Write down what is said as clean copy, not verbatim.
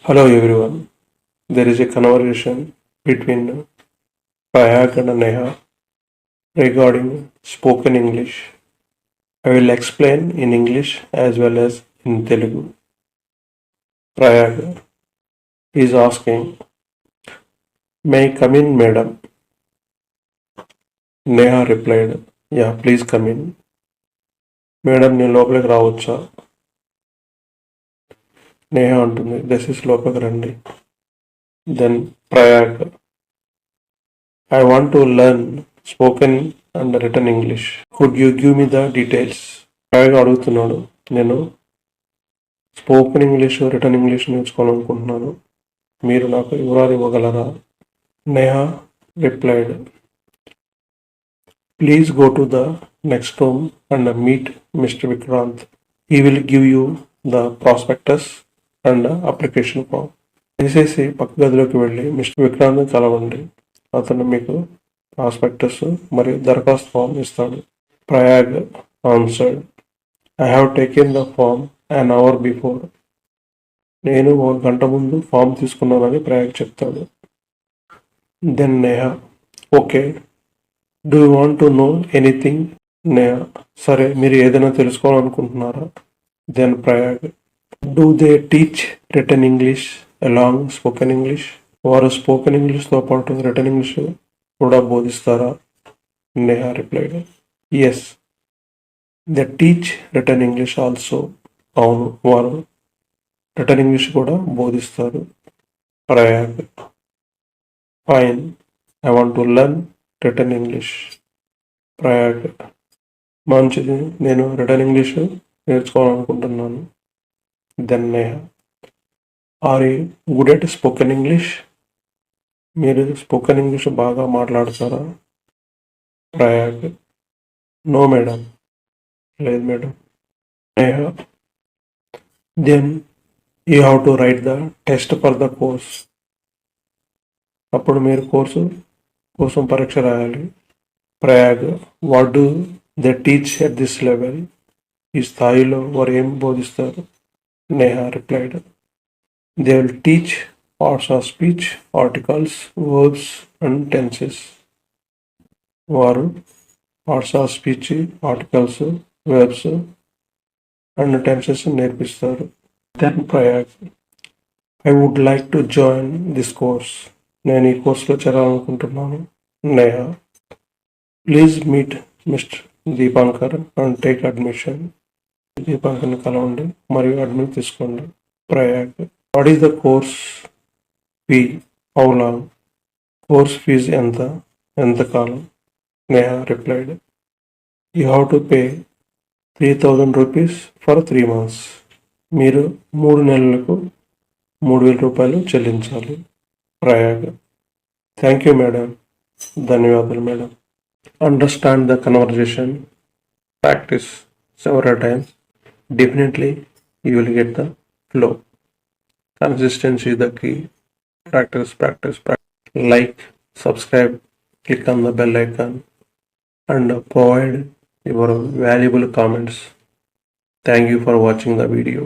Hello everyone. There is a conversation between Prayag and Neha regarding spoken English. I will explain in English as well as in Telugu. Prayag is asking, May I come in, madam? Neha replied, Yeah, please come in. Madam నేను లోపలికి రావచ్చా? నేహ అంటుంది, దయచేసి లోపలికి రండి. Then Prayag, I want to learn spoken and written English. Could you give me the details? Prayag అడుగుతున్నాడు, నేను spoken English written English నేర్చుకోవాలనుకుంటున్నాను, మీరు నాకు వివరాలు ఇవ్వగలరా? Neha replied, please go to the next room and meet mister Vikrant. He will give you the prospectus and application form. తీసేసి పక్క గదిలోకి వెళ్ళి మిస్టర్ విక్రాంత్ కలవండి, అతను మీకు ప్రాస్పెక్టస్ మరియు దరఖాస్తు ఫామ్ ఇస్తాడు. Prayag answered, I have taken the form an hour before. నేను 1 గంట ముందు ఫామ్ తీసుకున్నానని ప్రయాగ్ చెప్తాడు. Then Neha, okay, do you want to know anything? Neha, సరే, మీరు ఏదైనా తెలుసుకోవాలనుకుంటున్నారా? Then Prayag, do they teach written English along spoken English? వారు స్పోకెన్ ఇంగ్లీష్తో పాటు రిటర్న్ ఇంగ్లీష్ కూడా బోధిస్తారా? Neha replied, yes, they teach written English also. అవును, వారు రిటర్న్ ఇంగ్లీష్ కూడా బోధిస్తారు. Prayag, fine, I want to learn written English. Prayag, మంచిది, నేను రిటర్న్ ఇంగ్లీష్ నేర్చుకోవాలనుకుంటున్నాను. Then Neha, are you good at spoken English? మీరు స్పోకెన్ ఇంగ్లీష్ బాగా మాట్లాడతారా? ప్రయాగ్, నో మేడం, లేదు madam. Neha, then you have to write the test for the course. అప్పుడు మీరు course కోసం పరీక్ష రాయాలి. Prayag, what do they teach at this level? ఈ స్థాయిలో వారు ఏం బోధిస్తారు? Neha replied, they will teach parts of speech, articles, verbs and tenses. వారు parts of speech, articles, verbs and tenses నేర్పిస్తారు. Then Prayag, I would like to join this course. నేను ఈ కోర్సులో చేరాలనుకుంటున్నాను. Neha, please meet mister Dipankar and take admission. దీపాంకర్ని కలవండి మరియు admit తీసుకోండి. Prayag, what is the course fee? How long? Course fees ఎంత కాలం? Neha replied, you have to pay 3,000 rupees for 3 months. మీరు 3 నెలలకు 3,000 రూపాయలు చెల్లించాలి. ప్రయాగ్, థ్యాంక్ యూ మేడం, ధన్యవాదాలు madam. Understand the conversation, practice several times. Definitely you will get the flow. Consistency is the key. Practice, practice, practice. Like, subscribe, click on the bell icon and provide your valuable comments. Thank you for watching the video.